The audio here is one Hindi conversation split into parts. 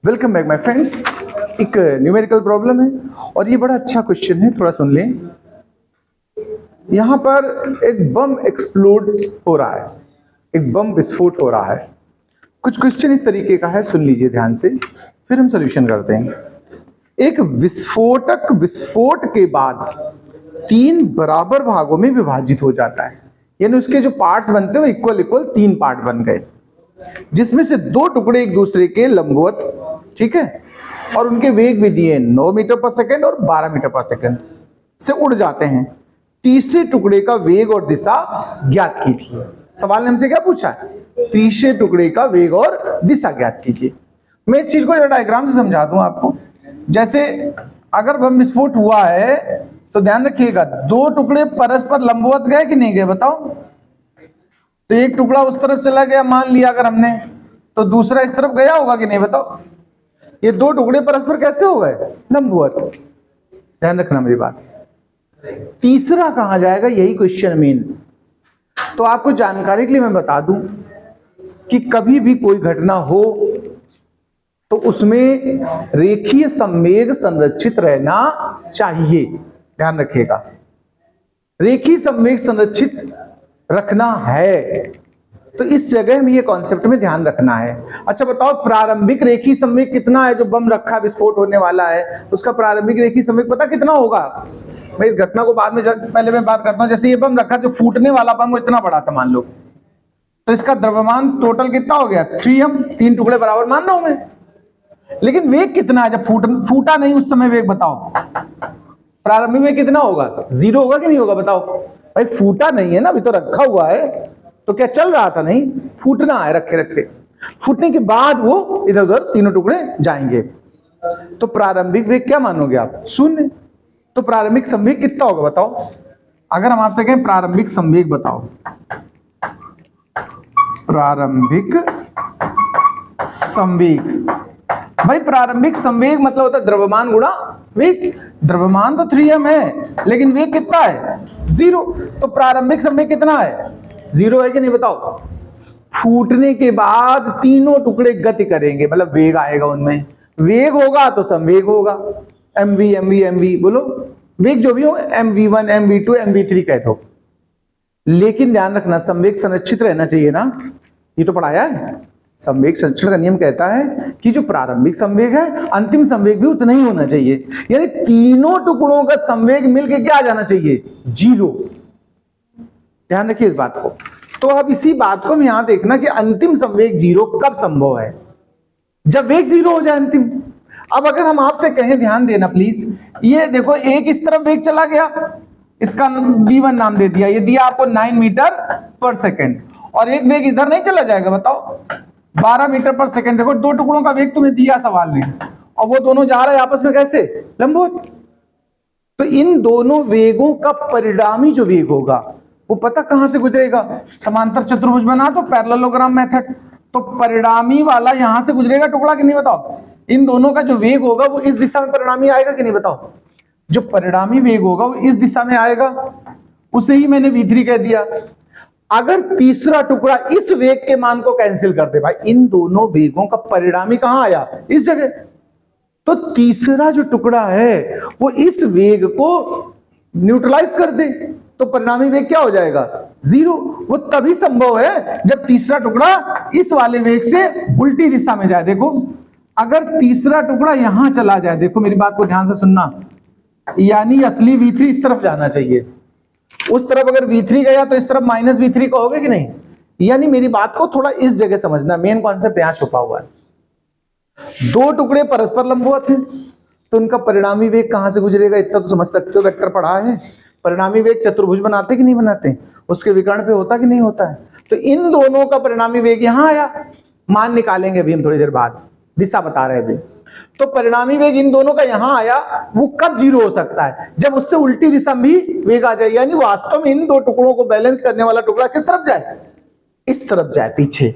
Welcome back my friends. एक न्यूमेरिकल प्रॉब्लम है और ये बड़ा अच्छा क्वेश्चन है, थोड़ा सुन लें। यहां पर एक बम एक्सप्लोड हो रहा है, एक बम विस्फोट हो रहा है। कुछ क्वेश्चन इस तरीके का है, सुन लीजिए ध्यान से, फिर हम सोल्यूशन करते हैं। एक विस्फोटक विस्फोट के बाद 3 बराबर भागों में विभाजित हो जाता है, यानी उसके जो पार्ट्स बनते हैं वो इक्वल इक्वल 3 पार्ट बन गए, जिसमें से 2 टुकड़े एक दूसरे के लंबवत, ठीक है, और उनके वेग भी दिए 9 मीटर पर सेकंड और 12 मीटर पर सेकंड से उड़ जाते हैं। तीसरे टुकड़े का वेग और दिशा ज्ञात कीजिए। सवाल ने हमसे क्या पूछा है? तीसरे टुकड़े का वेग और दिशा ज्ञात कीजिए। मैं इस चीज को डायग्राम से समझा दूं आपको। जैसे अगर बम विस्फोट हुआ है तो ध्यान रखिएगा, 2 टुकड़े परस्पर लंबवत गए कि नहीं गए, बताओ। तो एक टुकड़ा उस तरफ चला गया, मान लिया अगर हमने, तो दूसरा इस तरफ गया होगा कि नहीं, बताओ। ये 2 टुकड़े परस्पर कैसे हो गए? लंबवत। ध्यान रखना मेरी बात। तीसरा कहां जाएगा, यही क्वेश्चन मेन। तो आपको जानकारी के लिए मैं बता दूं कि कभी भी कोई घटना हो तो उसमें रेखीय संवेग संरक्षित रहना चाहिए। ध्यान रखिएगा, रेखीय संवेग संरक्षित रखना है, तो इस जगह में ये कॉन्सेप्ट में ध्यान रखना है। अच्छा बताओ, प्रारंभिक रेखीय संवेग कितना है? जो बम रखा विस्फोट होने वाला है उसका प्रारंभिक रेखीय संवेग पता कितना होगा? मैं इस घटना को बाद में पहले मैं बात करता हूं। जैसे ये बम रखा, जो फूटने वाला बम वो इतना बड़ा था मान लो, तो इसका द्रव्यमान टोटल कितना हो गया? 3m, 3 टुकड़े बराबर मान रहा हूं मैं। लेकिन वेग कितना है? जब फूटा नहीं उस समय वेग बताओ, प्रारंभिक वेग कितना होगा? 0 होगा कि नहीं होगा, बताओ भाई। फूटा नहीं है ना, अभी तो रखा हुआ है, तो क्या चल रहा था? नहीं, फूटना है रखे रखे। फूटने के बाद वो इधर उधर तीनों टुकड़े जाएंगे। तो प्रारंभिक वेग क्या मानोगे आप? 0। तो प्रारंभिक संवेग कितना होगा बताओ? अगर हम आपसे कहें प्रारंभिक संवेग बताओ, प्रारंभिक संवेग, भाई प्रारंभिक संवेग मतलब होता है द्रव्यमान गुणा वेग। द्रव्यमान तो 3m है, लेकिन वेग कितना है? 0। तो प्रारंभिक संवेग कितना है? 0 है कि नहीं, बताओ। फूटने के बाद तीनों टुकड़े गति करेंगे, मतलब वेग आएगा उनमें। वेग होगा तो संवेग होगा, mv mv mv, बोलो वेग जो भी हो, mv1 mv2 mv3 कह दो। लेकिन ध्यान रखना, संवेग संरक्षित रहना चाहिए ना, ये तो पढ़ाया है। संवेग संरक्षण का नियम कहता है कि जो प्रारंभिक संवेग है अंतिम संवेग भी उतना ही होना चाहिए, यानी तीनों टुकड़ों का संवेग मिलकर क्या आ जाना चाहिए? 0। ध्यान रखिए इस बात को। तो अब इसी बात को हम यहां देखना कि अंतिम संवेग 0 कब संभव है? जब वेग 0 हो जाए अंतिम। अब अगर हम आपसे कहें, ध्यान देना प्लीज, ये देखो एक इस तरफ वेग चला गया, इसका v1 नाम दे दिया, ये दिया आपको 9 मीटर पर सेकंड, और एक वेग इधर नहीं चला जाएगा, बताओ 12 मीटर पर सेकंड। देखो 2 टुकड़ों का वेग तुम्हें दिया सवाल ने, और वो दोनों जा रहे हैं आपस में कैसे? लंबवत। तो इन दोनों वेगों का परिणामी जो वेग होगा वो पता कहां से गुजरेगा? समांतर चतुर्भुज बना तो पैरेललोग्राम मेथड, तो परिणामी वाला यहां से गुजरेगा टुकड़ा कि नहीं, बताओ। इन दोनों का जो वेग होगा वो इस दिशा में परिणामी आएगा कि नहीं, बताओ। जो परिणामी वेग होगा वो इस दिशा में आएगा, उसे ही मैंने v3 कह दिया। अगर तीसरा टुकड़ा इस वेग के मान को कैंसिल कर दे, भाई इन दोनों वेगों का परिणामी कहां आया? इस जगह। तो तीसरा जो टुकड़ा है वो इस वेग को न्यूट्रलाइज कर दे, तो परिणामी वेग क्या हो जाएगा? 0। वो तभी संभव है जब तीसरा टुकड़ा इस वाले वेग से उल्टी दिशा में जाए। देखो अगर तीसरा टुकड़ा यहां चला जाए, देखो मेरी बात को ध्यान से सुनना, यानी असली v3 इस तरफ जाना चाहिए। उस तरफ अगर v3 गया तो इस तरफ -v3 कहोगे कि नहीं? यानी मेरी बात को थोड़ा इस जगह समझना, मेन कॉन्सेप्ट यहां छुपा हुआ है। 2 टुकड़े परस्पर लंबवत हैं, तो उनका परिणामी वेग कहां से गुजरेगा? इतना तो समझ सकते हो, वेक्टर पढ़ा है। परिणामी वेग चतुर्भुज बनाते कि नहीं बनाते? उसके विकर्ण पे होता कि नहीं होता है? तो इन दोनों का परिणामी वेग यहां आया, मान निकालेंगे अभी हम थोड़ी देर बाद, दिशा बता रहे हैं अभी। तो परिणामी वेग इन दोनों का यहां आया, वो कब 0 हो सकता है? जब उससे उल्टी दिशा में भी वेग आ जाए, यानी वास्तव में इन 2 टुकड़ों को बैलेंस करने वाला टुकड़ा किस तरफ जाए? इस तरफ जाए, पीछे।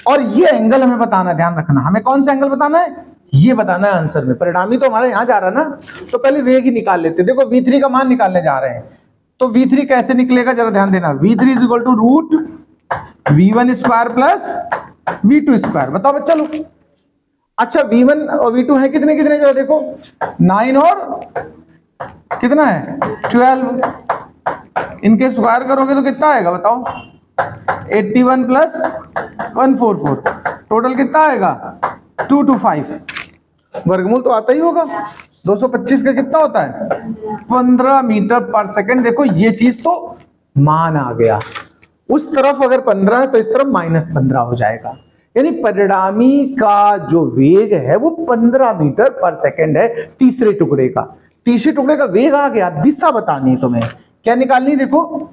और ये एंगल हमें बताना, ध्यान रखना, हमें कौन सा एंगल बताना है? ये बताना है आंसर में। परिणामी तो हमारा यहां जा रहा है ना, तो पहले वेग ही निकाल लेते। देखो v3 का मान निकालने जा रहे हैं, तो v3 कैसे निकलेगा जरा ध्यान देना। v3 is equal to root v1 square plus v2 square. बताओ बच्चा लोग, अच्छा V1 और V2 है कितने कितने, जरा देखो 9 और कितना है 12, इनके स्क्वायर करोगे तो कितना आएगा बताओ, 81 प्लस 144, टोटल कितना आएगा 225, वर्गमूल तो आता ही होगा। 225 का कितना होता है 15 मीटर पर सेकंड। देखो ये चीज तो मान आ गया, उस तरफ अगर 15 है तो इस तरफ -15 हो जाएगा, यानी परिणामी का जो वेग है वो 15 मीटर पर सेकंड है तीसरे टुकड़े का। तीसरे टुकड़े का वेग आ गया, दिशा बतानी है तुम्हें, क्या निकालनी, देखो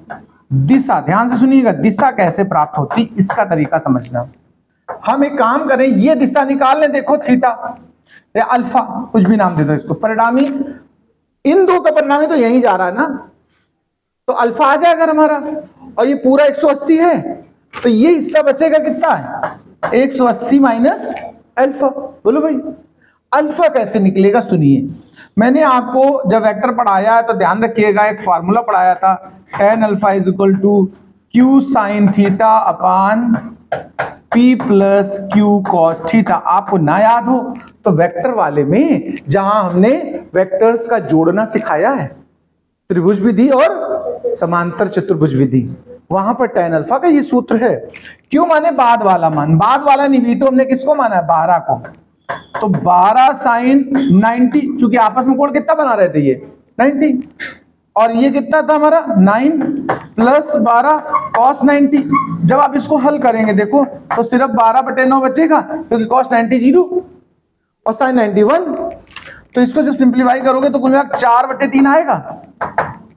दिशा, ध्यान से सुनिएगा, दिशा कैसे प्राप्त होती इसका तरीका समझना। हम एक काम करें, ये दिशा निकाल लें, देखो थीटा या अल्फा, कुछ भी नाम दे दो इसको, परिणामी इन दो का परिणामी तो यही जा रहा है ना, तो अल्फा आ जाएगा हमारा, और ये पूरा 180 है तो ये हिस्सा बचेगा कितना है 180 माइनस अल्फा। बोलो भाई अल्फा कैसे निकलेगा, सुनिए, मैंने आपको जब वेक्टर पढ़ाया है तो ध्यान रखिएगा, एक फार्मूला पढ़ाया था, tan alpha is equal to q sin theta upon p plus q cos theta. आपको ना याद हो तो वेक्टर वाले में जहां हमने वेक्टर्स का जोड़ना सिखाया है, त्रिभुज विधि और समांतर चतुर्भुज विधि, वहां पर tan अल्फा का ये सूत्र है। क्यों माने बाद वाला मान, बाद वाला नहीं, V2 हमने किसको माना है 12 को, तो 12 साइन 90, चूंकि आपस में कोण कितना बना रहे थे ये 90, और ये कितना था हमारा 9 प्लस 12 cos 90। जब आप इसको हल करेंगे देखो तो सिर्फ 12/9 बचेगा, क्योंकि cos 90 0 और sin 90 1, तो इसको जब सिंप्लीफाई करोगे तो कुल मिलाकर 4/3 आएगा।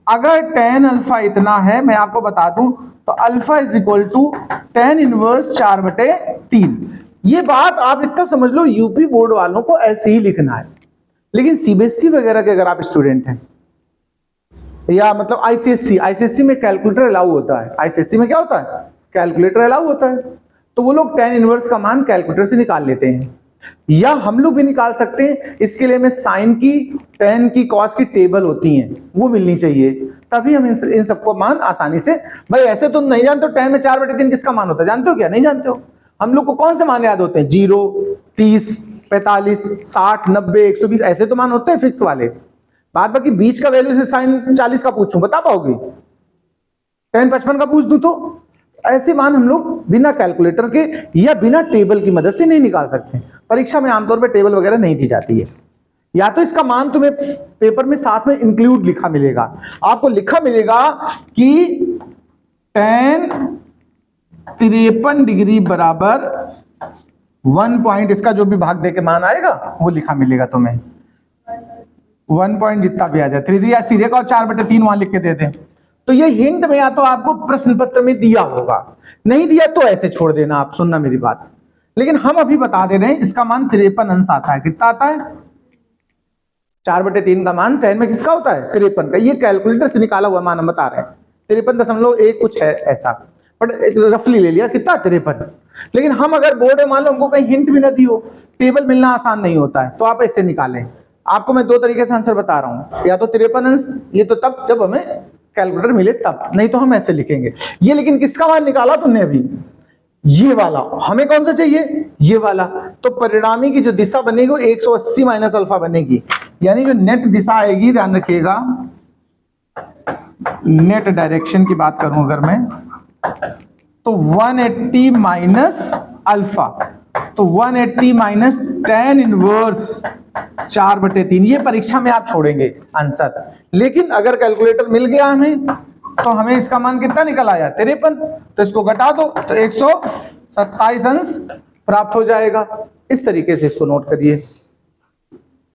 अगर tan अल्फा इतना है, मैं आपको बता दूं, तो alpha is equal to tan inverse 4/3। ये बात आप इतना समझ लो, यूपी बोर्ड वालों को ऐसे ही लिखना है, लेकिन सीबीएसई वगैरह के अगर आप स्टूडेंट हैं, या मतलब आईसीएससी में कैलकुलेटर अलाउ होता है, आईसीएससी में क्या होता है कैलकुलेटर अलाउ होता है, तो वो लोग tan इनवर्स का मान कैलकुलेटर से निकाल लेते हैं, या हम लोग भी निकाल सकते हैं। इसके लिए हमें साइन की, tan की, cos की टेबल होती हैं, वो मिलनी चाहिए, तभी हम इन सबको मान आसानी से, भाई ऐसे तुम नहीं जानते हो tan में 4/3 किसका मान होता है, जानते हो क्या, नहीं जानते हो। हम लोग को कौन से मान याद होते हैं, 0, 30, 45, 60, 90, 120, ऐसे तो मान होते हैं फिक्स वाले। बाद बाकी बीच का वैल्यू से साइन 40 का पूछूं, बता पाओगे, tan 55 का पूछ दूं तो ऐसे मान हम लोग बिना कैलकुलेटर के या बिना टेबल की मदद से नहीं निकाल सकते। परीक्षा में आमतौर पर टेबल वगैरह नहीं दी जाती है, या तो इसका मान तुम्हें पेपर में साथ में इंक्लूड लिखा मिलेगा, आपको लिखा मिलेगा कि tan 53 डिग्री बराबर 1 पॉइंट, इसका जो भी भाग दे के मान आएगा वो लिखा मिलेगा तुम्हें, 1 पॉइंट जितना भी आ जाए, 3 या सीधे का 4/3 वहां लिख के दे दें। तो ये हिंट में या तो आपको प्रश्न पत्र में दिया होगा, नहीं दिया तो ऐसे छोड़ देना, आप सुनना मेरी बात, लेकिन हम अभी बता दे रहे हैं इसका मान 53 अंश आता है। कितना आता है 4/3 का मान tan में किसका होता है 53 का, ये कैलकुलेटर से निकाला हुआ मान हम बता रहे हैं, 53.1 कुछ है ऐसा, बट रफली ले लिया कितना 53। लेकिन हम अगर बोर्ड में मान लो हमको कहीं हिंट भी ना दी हो, टेबल मिलना आसान नहीं होता है, तो आप ऐसे निकालें। आपको मैं 2 तरीके से आंसर बता रहा हूं, या तो 53 अंश, ये तो तब जब हमें कैलकुलेटर मिले तब, नहीं तो हम ऐसे लिखेंगे ये। लेकिन किसका मान निकाला तुमने अभी, ये वाला, हमें कौन सा चाहिए ये वाला, तो परिणामी की जो दिशा बनेगी वो 180 माइनस अल्फा बनेगी, यानी जो नेट दिशा आएगी, ध्यान रखिएगा, नेट डायरेक्शन की बात करूं अगर मैं, तो 180 माइनस अल्फा, तो 180 माइनस tan इनवर्स 4/3, ये परीक्षा में आप छोड़ेंगे आंसर। लेकिन अगर कैलकुलेटर मिल गया हमें, तो हमें इसका मान कितना निकल आया 53, तो इसको घटा दो तो 127 अंश प्राप्त हो जाएगा। इस तरीके से इसको नोट करिए।